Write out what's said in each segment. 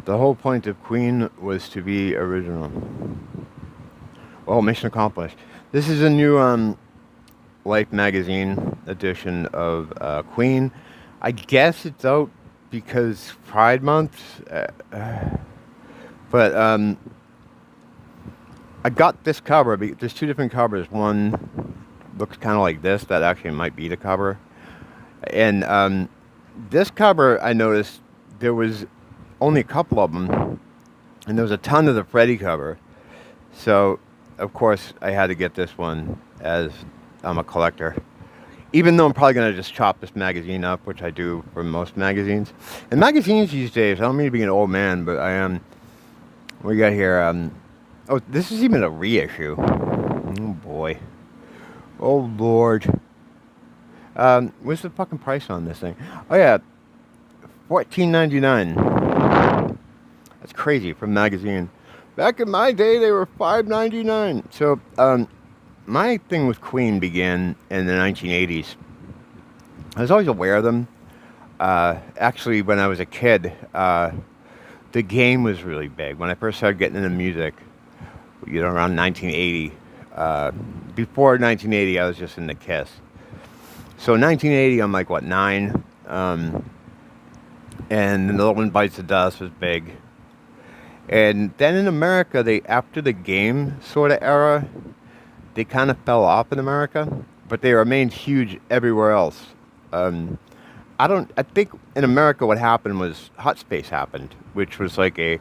The whole point of Queen was to be original. Well, mission accomplished. This is a new Life magazine edition of Queen. I guess it's out because Pride Month, but I got this cover. There's two different covers. One looks kind of like this. That actually might be the cover. And this cover, I noticed there was only a couple of them, and there was a ton of the Freddie cover. So, of course, I had to get this one as I'm a collector. Even though I'm probably going to just chop this magazine up, which I do for most magazines. And magazines these days, I don't mean to be an old man, but I am. We got here, oh, this is even a reissue. Oh, boy. Oh, Lord. What's the fucking price on this thing? Oh, yeah. $14.99. That's crazy for a magazine. Back in my day, they were $5.99. So, my thing with Queen began in the 1980s. I was always aware of them. Actually, when I was a kid, the Game was really big. When I first started getting into music, around 1980. Before 1980, I was just into Kiss. So 1980, I'm like, what, 9? And No One Bites the Dust was big. And then in America, after the Game sort of era, they kind of fell off in America, but they remained huge everywhere else. I think in America what happened was Hot Space happened, which was like a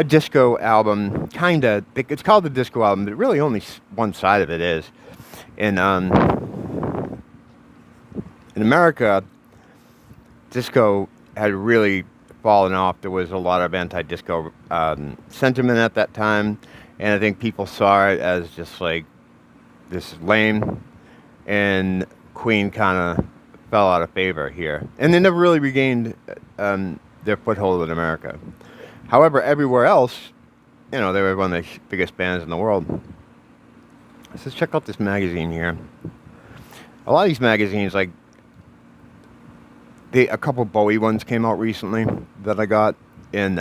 disco album, kinda. It's called the disco album, but really only one side of it is. And in America, disco had really fallen off. There was a lot of anti-disco sentiment at that time, and I think people saw it as just like, this is lame, and Queen kind of fell out of favor here. And they never really regained their foothold in America. However, everywhere else, they were one of the biggest bands in the world. Let's just check out this magazine here. A lot of these magazines, like, a couple Bowie ones came out recently that I got, and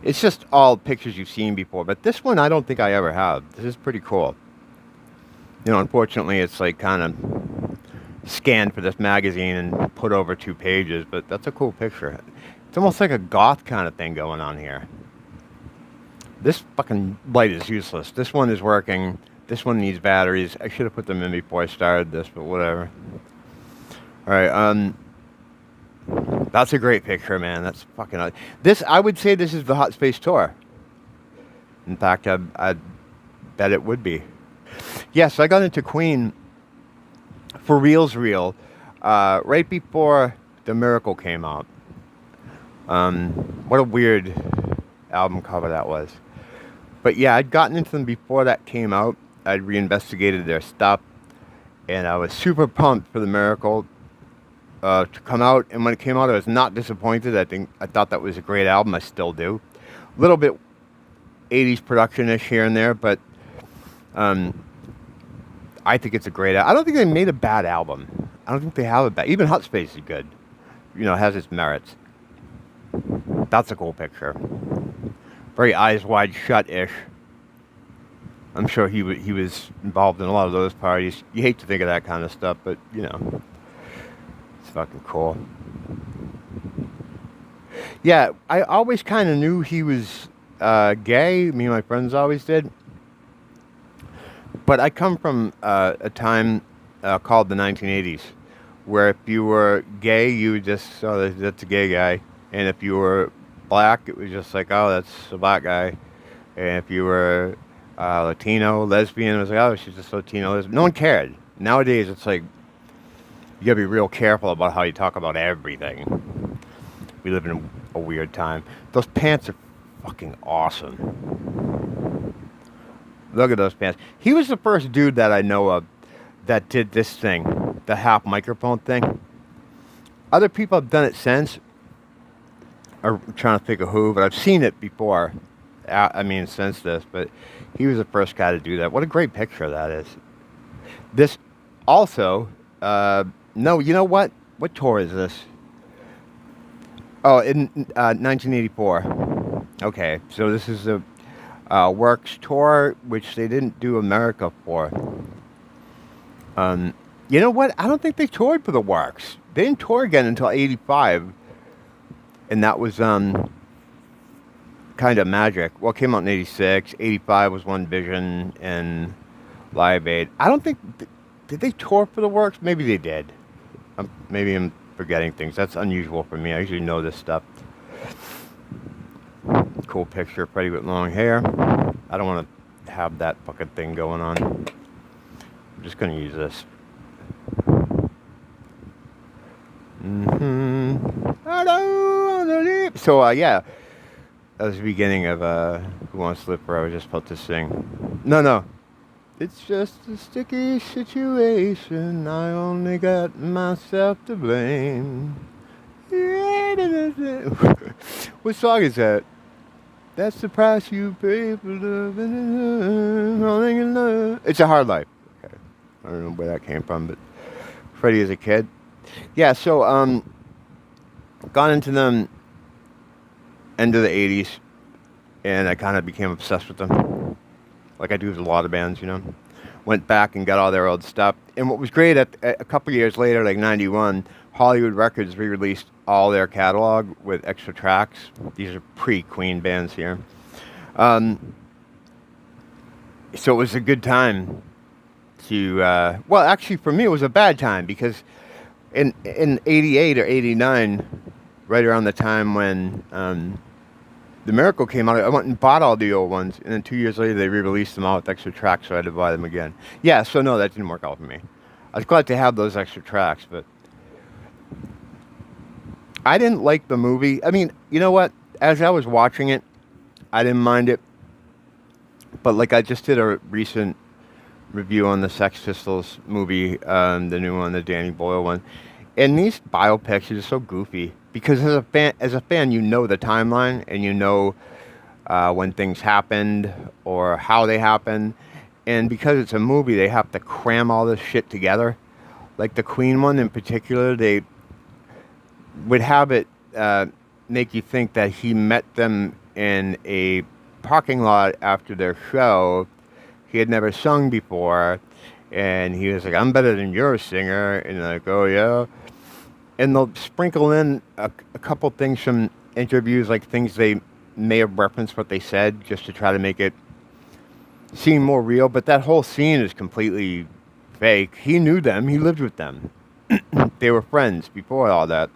it's just all pictures you've seen before. But this one, I don't think I ever have. This is pretty cool. Unfortunately, it's like kind of scanned for this magazine and put over 2 pages, but that's a cool picture. It's almost like a goth kind of thing going on here. This fucking light is useless. This one is working. This one needs batteries. I should have put them in before I started this, but whatever. Alright, that's a great picture, man. That's fucking... I would say this is the Hot Space Tour. In fact, I'd bet it would be. Yes, I got into Queen for Real's Real right before The Miracle came out. What a weird album cover that was. But yeah, I'd gotten into them before that came out. I'd reinvestigated their stuff, and I was super pumped for The Miracle to come out. And when it came out, I was not disappointed. I thought that was a great album. I still do. A little bit 80s production-ish here and there, but I think it's a great album. I don't think they made a bad album. I don't think they have a bad... Even Hot Space is good. It has its merits. That's a cool picture. Very Eyes Wide Shut-ish. I'm sure he was involved in a lot of those parties. You hate to think of that kind of stuff, but, it's fucking cool. Yeah, I always kind of knew he was gay. Me and my friends always did. But I come from a time called the 1980s, where if you were gay, you just, oh, that's a gay guy. And if you were black, it was just like, oh, that's a black guy. And if you were Latino, lesbian, it was like, oh, she's just Latino lesbian. No one cared. Nowadays, it's like, you gotta be real careful about how you talk about everything. We live in a weird time. Those pants are fucking awesome. Look at those pants. He was the first dude that I know of that did this thing, the half microphone thing. Other people have done it since. I'm trying to think of who, but I've seen it before. Since this, but he was the first guy to do that. What a great picture that is. This also, no, you know what? What tour is this? Oh, in 1984. Okay, so this is a Works tour, which they didn't do America for. Um, you know what? I don't think they toured for the Works. They didn't tour again until '85, and that was kind of magic. Well, it came out in '86. '85 was One Vision and Live Aid. I don't think did they tour for the Works? Maybe they did. Maybe I'm forgetting things. That's unusual for me. I usually know this stuff. Cool picture, Freddie with long hair. I don't want to have that fucking thing going on. I'm just gonna use this. So yeah, that was the beginning of Who Wants to Live Forever. I was just about to sing. No, it's just a sticky situation. I only got myself to blame. What song is that? That's the price you pay for loving. Falling in love. It's a Hard Life. Okay. I don't know where that came from, but Freddie as a kid. Yeah, so gone into them end of the '80s, and I kind of became obsessed with them, like I do with a lot of bands, you know. Went back and got all their old stuff, and what was great at a couple years later, like '91, Hollywood Records re-released all their catalog with extra tracks. These are pre-Queen bands here. So it was a good time to, well, actually for me it was a bad time because in '88 or '89, right around the time when The Miracle came out, I went and bought all the old ones, and then 2 years later they re-released them all with extra tracks, so I had to buy them again. Yeah, so no, that didn't work out for me. I was glad to have those extra tracks, but I didn't like the movie. I mean, you know what? As I was watching it, I didn't mind it. But like I just did a recent review on the Sex Pistols movie, the new one, the Danny Boyle one, and these biopics are just so goofy because as a fan, you know the timeline and you know when things happened or how they happened, and because it's a movie, they have to cram all this shit together. Like the Queen one in particular, they would have it make you think that he met them in a parking lot after their show. He had never sung before, and he was like, "I'm better than you're a singer," and they're like, "Oh yeah," and they'll sprinkle in a couple things from interviews, like things they may have referenced what they said, just to try to make it seem more real. But that whole scene is completely fake. He knew them. He lived with them. They were friends before all that.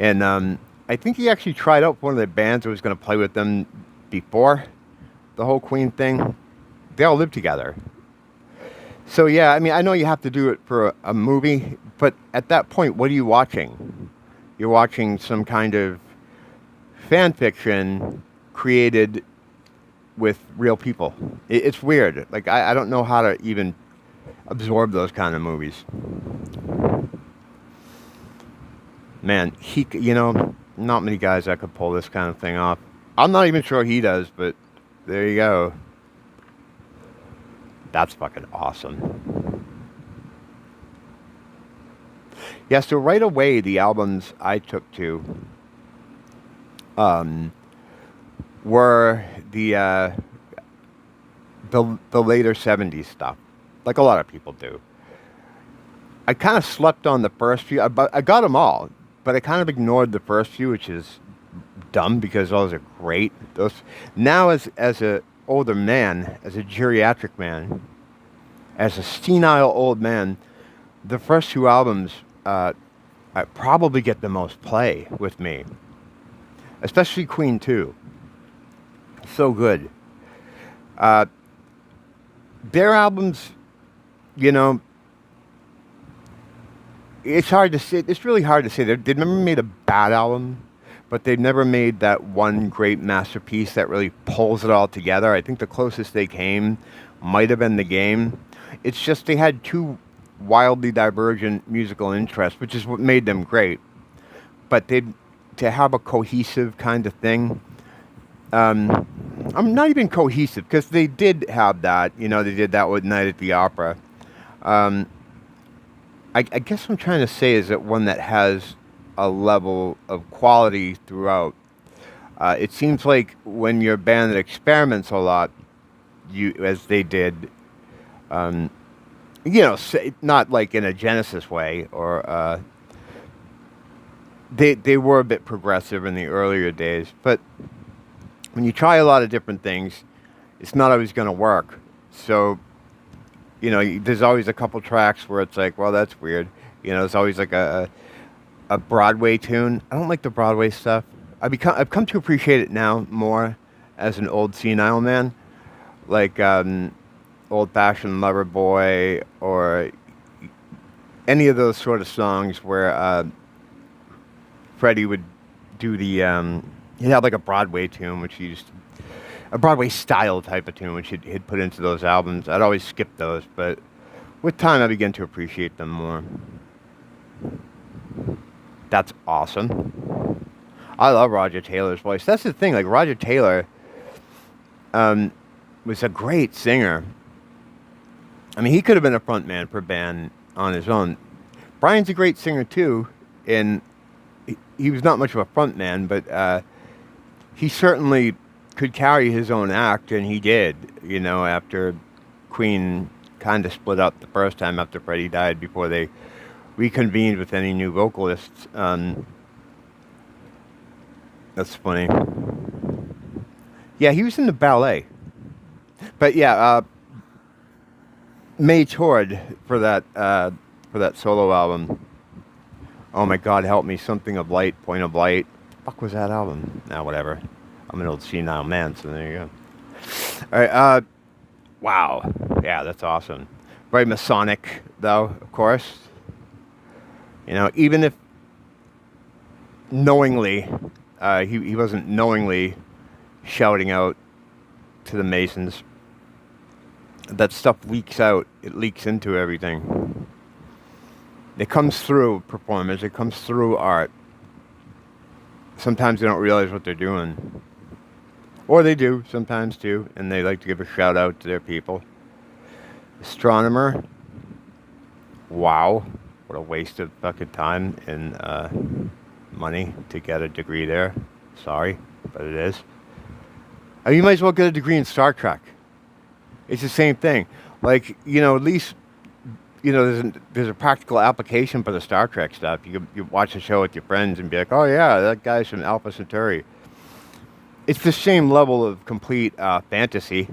And I think he actually tried out for one of the bands that was going to play with them before the whole Queen thing. They all lived together. So yeah, I mean, I know you have to do it for a movie, but at that point, what are you watching? You're watching some kind of fan fiction created with real people. It's weird. Like, I don't know how to even absorb those kind of movies. Man, not many guys that could pull this kind of thing off. I'm not even sure he does, but there you go. That's fucking awesome. Yeah, so right away, the albums I took to were the later '70s stuff, like a lot of people do. I kind of slept on the first few. I got them all, but I kind of ignored the first few, which is dumb because those are great. Those now, as a older man, as a geriatric man, as a senile old man, the first two albums I probably get the most play with me, especially Queen 2. So good. Their albums, you know, it's hard to say. It's really hard to say. They've never made a bad album, but they've never made that one great masterpiece that really pulls it all together. I think the closest they came might have been The Game. It's just they had two wildly divergent musical interests, which is what made them great. But to have a cohesive kind of thing, I'm not even cohesive because they did have that. You know, they did that with Night at the Opera. I guess what I'm trying to say is that one that has a level of quality throughout. It seems like when you're a band that experiments a lot, you as they did, um, not like in a Genesis way, or they were a bit progressive in the earlier days. But when you try a lot of different things, it's not always going to work. So there's always a couple tracks where it's like, well, that's weird. There's always like a Broadway tune. I don't like the Broadway stuff. I've come to appreciate it now more as an old senile man, like Old Fashioned Lover Boy, or any of those sort of songs where Freddie would do he'd have like a Broadway tune, which he used a Broadway style type of tune, which he'd put into those albums. I'd always skip those, but with time I began to appreciate them more. That's awesome. I love Roger Taylor's voice. That's the thing. Like Roger Taylor was a great singer. I mean, he could have been a front man for a band on his own. Brian's a great singer too, and he was not much of a front man, but he certainly could carry his own act, and he did. After Queen kind of split up the first time after Freddie died, before they reconvened with any new vocalists. That's funny. Yeah, he was in the ballet. But yeah, May toured for that solo album. Oh my God, help me! Something of Light, Point of Light. Fuck was that album? Nah, whatever. I'm an old senile man, so there you go. All right. Wow. Yeah, that's awesome. Very Masonic, though, of course. Even if knowingly, he wasn't knowingly shouting out to the Masons. That stuff leaks out. It leaks into everything. It comes through performance. It comes through art. Sometimes they don't realize what they're doing. Or they do, sometimes too, and they like to give a shout out to their people. Astronomer. Wow. What a waste of fucking time and money to get a degree there. Sorry, but it is. You might as well get a degree in Star Trek. It's the same thing. Like, at least, there's a practical application for the Star Trek stuff. You watch the show with your friends and be like, oh yeah, that guy's from Alpha Centauri. It's the same level of complete fantasy.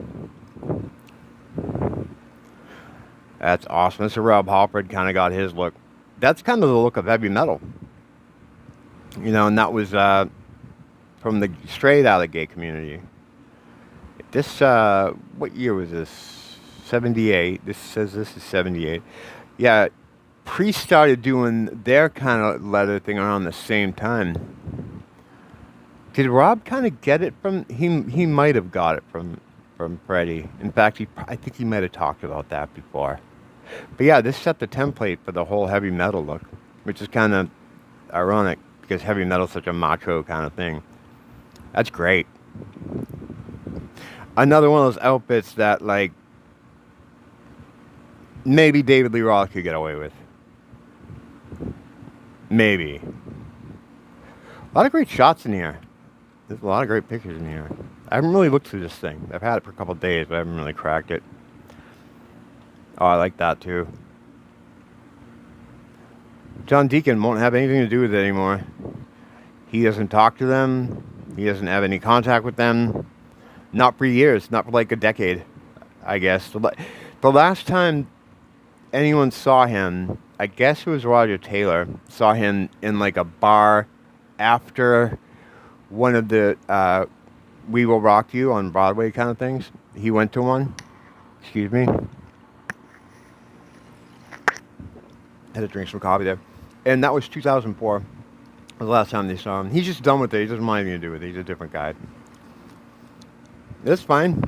That's awesome. That's where Rob Halford kind of got his look. That's kind of the look of heavy metal. And that was from the straight out of gay community. This, what year was this? 78. This says this is 78. Yeah, Priest started doing their kind of leather thing around the same time. Did Rob kind of get it from, he might have got it from Freddie. In fact, I think he might have talked about that before. But yeah, this set the template for the whole heavy metal look, which is kind of ironic because heavy metal is such a macho kind of thing. That's great. Another one of those outfits that, like, maybe David Lee Roth could get away with. Maybe. A lot of great shots in here. There's a lot of great pictures in here. I haven't really looked through this thing. I've had it for a couple of days, but I haven't really cracked it. Oh, I like that too. John Deacon won't have anything to do with it anymore. He doesn't talk to them. He doesn't have any contact with them. Not for years. Not for like a decade, I guess. The last time anyone saw him, I guess it was Roger Taylor, saw him in like a bar after one of the We Will Rock You on Broadway kind of things. He went to one. Excuse me. Had to drink some coffee there. And that was 2004. The last time they saw him. He's just done with it. He doesn't mind anything to do with it. He's a different guy. It's fine.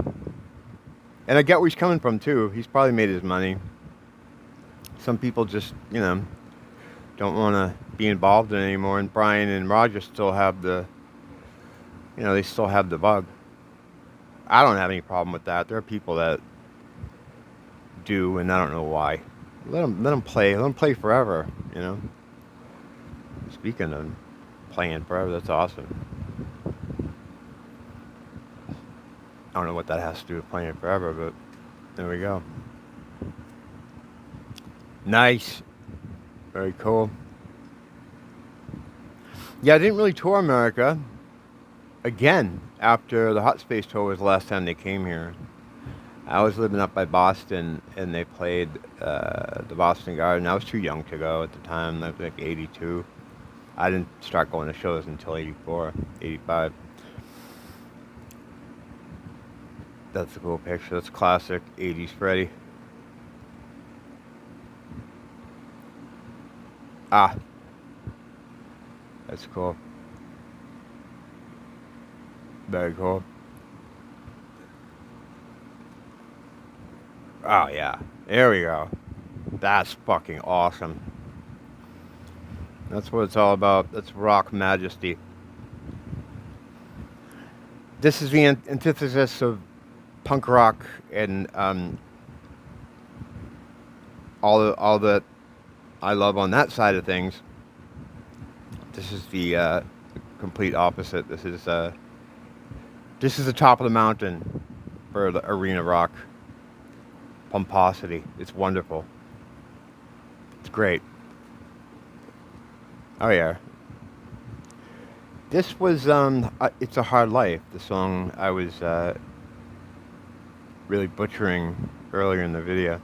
And I get where he's coming from, too. He's probably made his money. Some people just, don't want to be involved in it anymore. And Brian and Roger still have the, they still have the bug. I don't have any problem with that. There are people that do, and I don't know why. Let them play. Let them play forever, Speaking of playing forever, that's awesome. I don't know what that has to do with playing forever, but there we go. Nice. Very cool. Yeah, I didn't really tour America again after the Hot Space tour was the last time they came here. I was living up by Boston, and they played the Boston Garden. I was too young to go at the time. I was like 82. I didn't start going to shows until 84, 85. That's a cool picture. That's classic 80s Freddie. Ah, that's cool. Very cool. Oh, yeah. There we go. That's fucking awesome. That's what it's all about. That's rock majesty. This is the antithesis of punk rock and all that I love on that side of things. This is the complete opposite. This is the top of the mountain for the arena rock. Pomposity. It's wonderful. It's great. Oh yeah. This was It's a Hard Life, the song I was really butchering earlier in the video.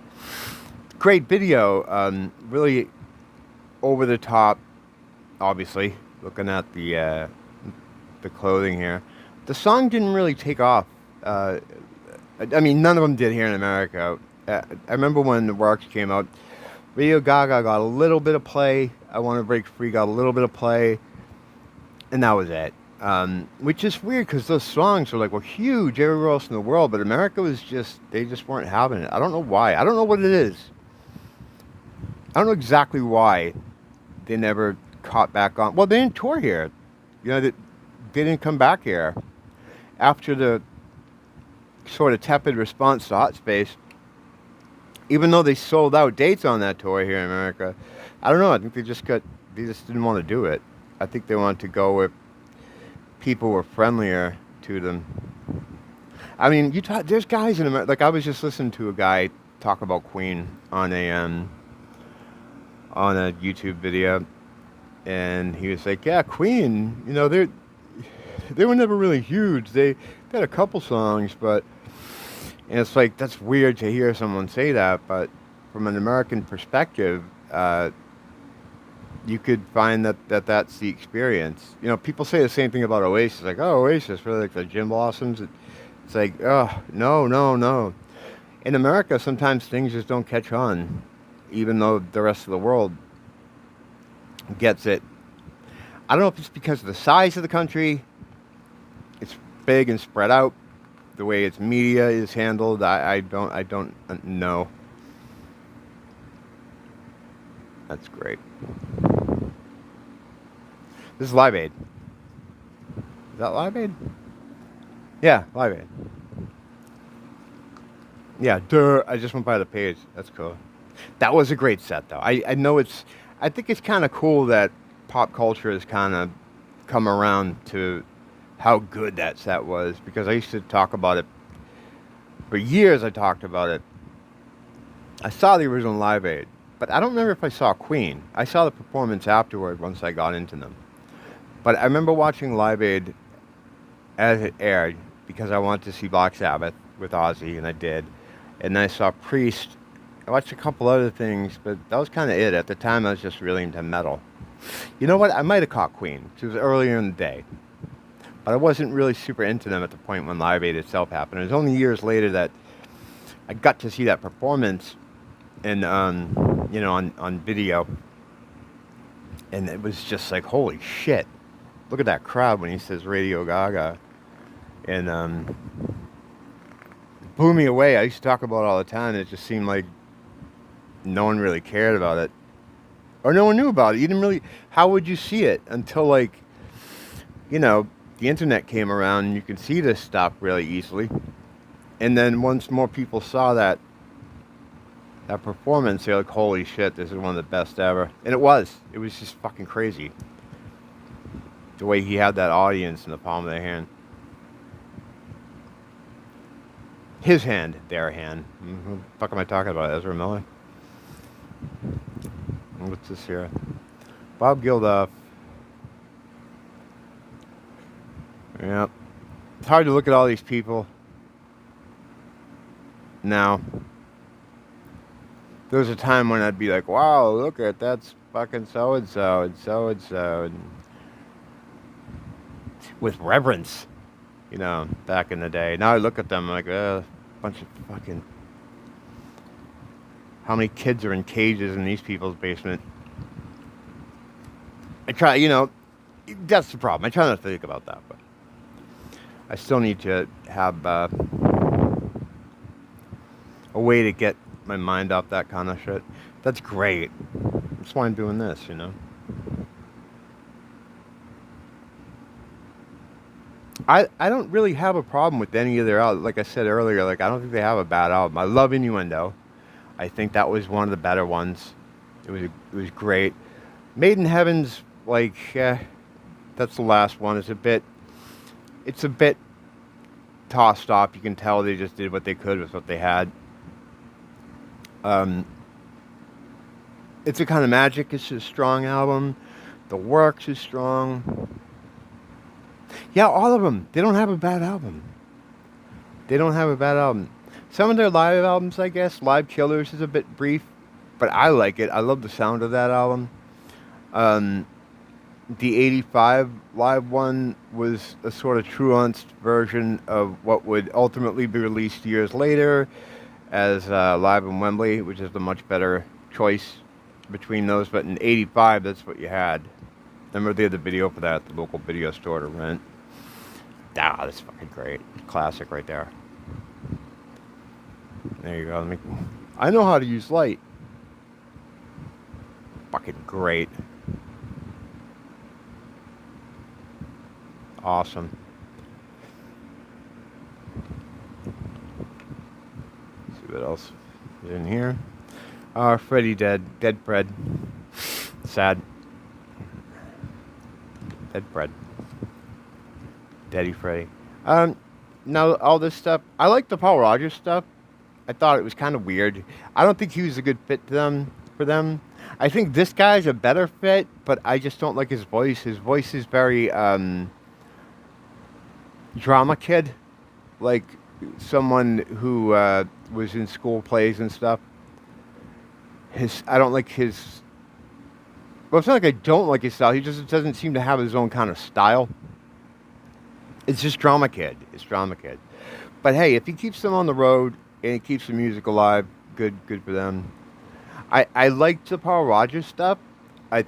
Great video, really over the top, obviously, looking at the clothing here. The song didn't really take off. I mean, none of them did here in America. I remember when the Works came out, Radio Gaga got a little bit of play. I Want to Break Free got a little bit of play, and that was it. Which is weird because those songs were huge everywhere else in the world, but America was they just weren't having it. I don't know why. I don't know what it is. I don't know exactly why they never caught back on. Well, they didn't tour here. They didn't come back here after the sort of tepid response to Hot Space. Even though they sold out dates on that tour here in America, I don't know. I think they just didn't want to do it. I think they wanted to go where people were friendlier to them. I mean, there's guys in America. Like I was just listening to a guy talk about Queen on a YouTube video, and he was like, "Yeah, Queen. They were never really huge. They had a couple songs, but." And it's like, that's weird to hear someone say that, but from an American perspective, you could find that's the experience. People say the same thing about Oasis, like, oh, Oasis, really like the Gin Blossoms. It's like, oh, no. In America, sometimes things just don't catch on, even though the rest of the world gets it. I don't know if it's because of the size of the country. It's big and spread out. The way its media is handled, I don't know. That's great. This is Live Aid. Is that Live Aid? Yeah, Live Aid. Yeah, I just went by the page. That's cool. That was a great set, though. I think it's kind of cool that pop culture has kind of come around to how good that set was, because I used to talk about it for years. I talked about it. I saw the original Live Aid, but I don't remember if I saw Queen. I saw the performance afterward once I got into them. But I remember watching Live Aid as it aired because I wanted to see Black Sabbath with Ozzy, and I did. And then I saw Priest. I watched a couple other things, but that was kind of it. At the time, I was just really into metal. You know what? I might have caught Queen. It was earlier in the day. But I wasn't really super into them at the point when Live Aid itself happened. It was only years later that I got to see that performance and on video. And it was just like, holy shit. Look at that crowd when he says Radio Gaga. And it blew me away. I used to talk about it all the time. It just seemed like no one really cared about it. Or no one knew about it. You didn't really... How would you see it until, the internet came around and you could see this stuff really easily. And then once more people saw that performance, they're like, holy shit, this is one of the best ever. And it was just fucking crazy. The way he had that audience in the palm of their hand. His hand, their hand. What the fuck am I talking about? Ezra Miller? What's this here? Bob Geldof. Yep. It's hard to look at all these people now. There was a time when I'd be like, wow, look at that's fucking so-and-so and so-and-so. And with reverence, you know, back in the day. Now I look at them like, bunch of fucking... How many kids are in cages in these people's basement? I try, you know, that's the problem. I try not to think about that, but I still need to have a way to get my mind off that kind of shit. That's great. That's why I'm doing this, you know. I don't really have a problem with any of their albums. Like I said earlier, like I don't think they have a bad album. I love Innuendo. I think that was one of the better ones. It was great. Made in Heaven's like that's the last one. It's a bit tossed off. You can tell they just did what they could with what they had. It's a Kind of Magic. It's a strong album. The Works is strong. Yeah, all of them. They don't have a bad album. They don't have a bad album. Some of their live albums, I guess, Live Killers is a bit brief, but I like it. I love the sound of that album. The 85 live one was a sort of truanced version of what would ultimately be released years later as Live in Wembley, which is the much better choice between those. But in 85, that's what you had. Remember they had the video for that at the local video store to rent. Ah, that's fucking great. Classic right there. There you go. I know how to use light. Fucking great. Awesome. Let's see what else is in here. Freddy dead. Dead Fred. Sad. Dead Fred. Daddy Freddy. Now all this stuff. I like the Paul Rogers stuff. I thought it was kind of weird. I don't think he was a good fit for them. I think this guy's a better fit, but I just don't like his voice. His voice is very drama kid, like someone who was in school plays and stuff. I don't like his. Well, it's not like I don't like his style. He just doesn't seem to have his own kind of style. It's just drama kid. It's drama kid. But hey, if he keeps them on the road and he keeps the music alive, good for them. I liked the Paul Rogers stuff. It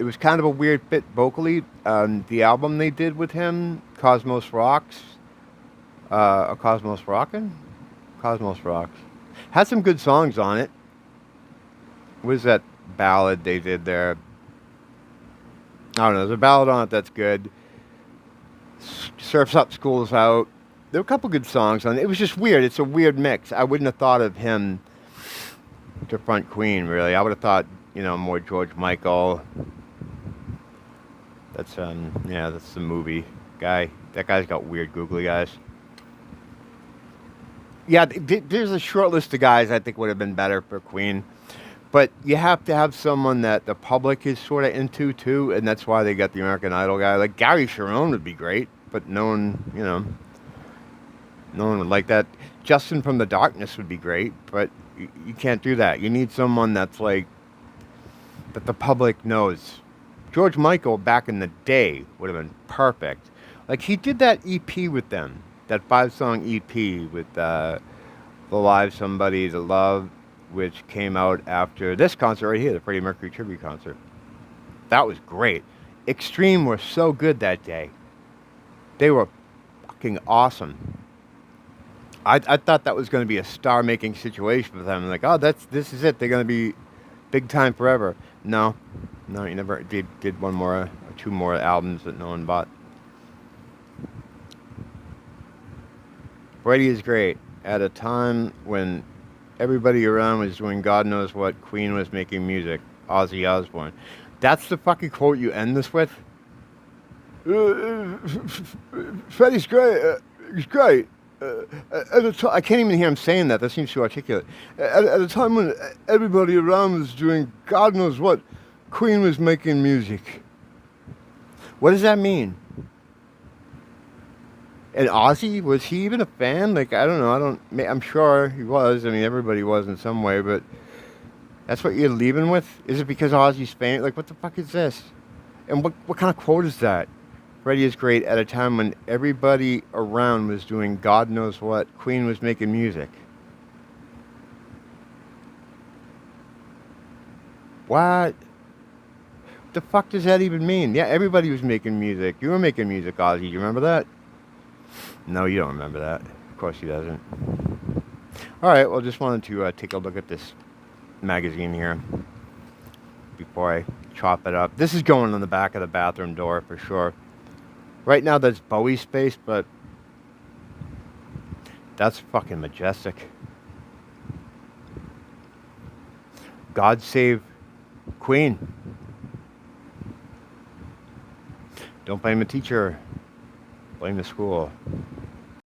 was kind of a weird fit vocally. The album they did with him, Cosmos Rocks, Cosmos Rockin'? Cosmos Rocks. Had some good songs on it. What is that ballad they did there? I don't know. There's a ballad on it that's good. Surf's Up, School's Out. There were a couple good songs on it. It was just weird. It's a weird mix. I wouldn't have thought of him to front Queen, really. I would have thought, more George Michael. That's that's the movie guy. That guy's got weird googly eyes. Yeah, there's a short list of guys I think would have been better for Queen. But you have to have someone that the public is sort of into, too, and that's why they got the American Idol guy. Like, Gary Sharon would be great, but no one would like that. Justin from the Darkness would be great, but you can't do that. You need someone that's like, that the public knows. George Michael, back in the day, would have been perfect. Like, he did that EP with them, that 5-song EP with The Live Somebody to Love, which came out after this concert right here, the Freddie Mercury tribute concert. That was great. Extreme were so good that day. They were fucking awesome. I thought that was going to be a star-making situation for them. Like, oh, this is it. They're going to be big time forever. No, you never did one more or two more albums that no one bought. Freddie is great. At a time when everybody around was doing God knows what, Queen was making music. Ozzy Osbourne. That's the fucking quote you end this with? Freddie's great. He's great. At a time, I can't even hear him saying that. That seems too articulate. At a time when everybody around was doing God knows what, Queen was making music. What does that mean? And Ozzy, was he even a fan? Like, I don't know. I'm sure he was. I mean, everybody was in some way, but that's what you're leaving with? Is it because Ozzy's fan? Like, what the fuck is this? And what kind of quote is that? Freddie is great at a time when everybody around was doing God knows what. Queen was making music. What? The fuck does that even mean? Yeah, everybody was making music. You were making music, Ozzy. You remember that? No, you don't remember that. Of course he doesn't. All right, well, just wanted to take a look at this magazine here before I chop it up. This is going on the back of the bathroom door for sure. Right now that's Bowie space, but that's fucking majestic. God save Queen. Don't blame the teacher. Blame the school.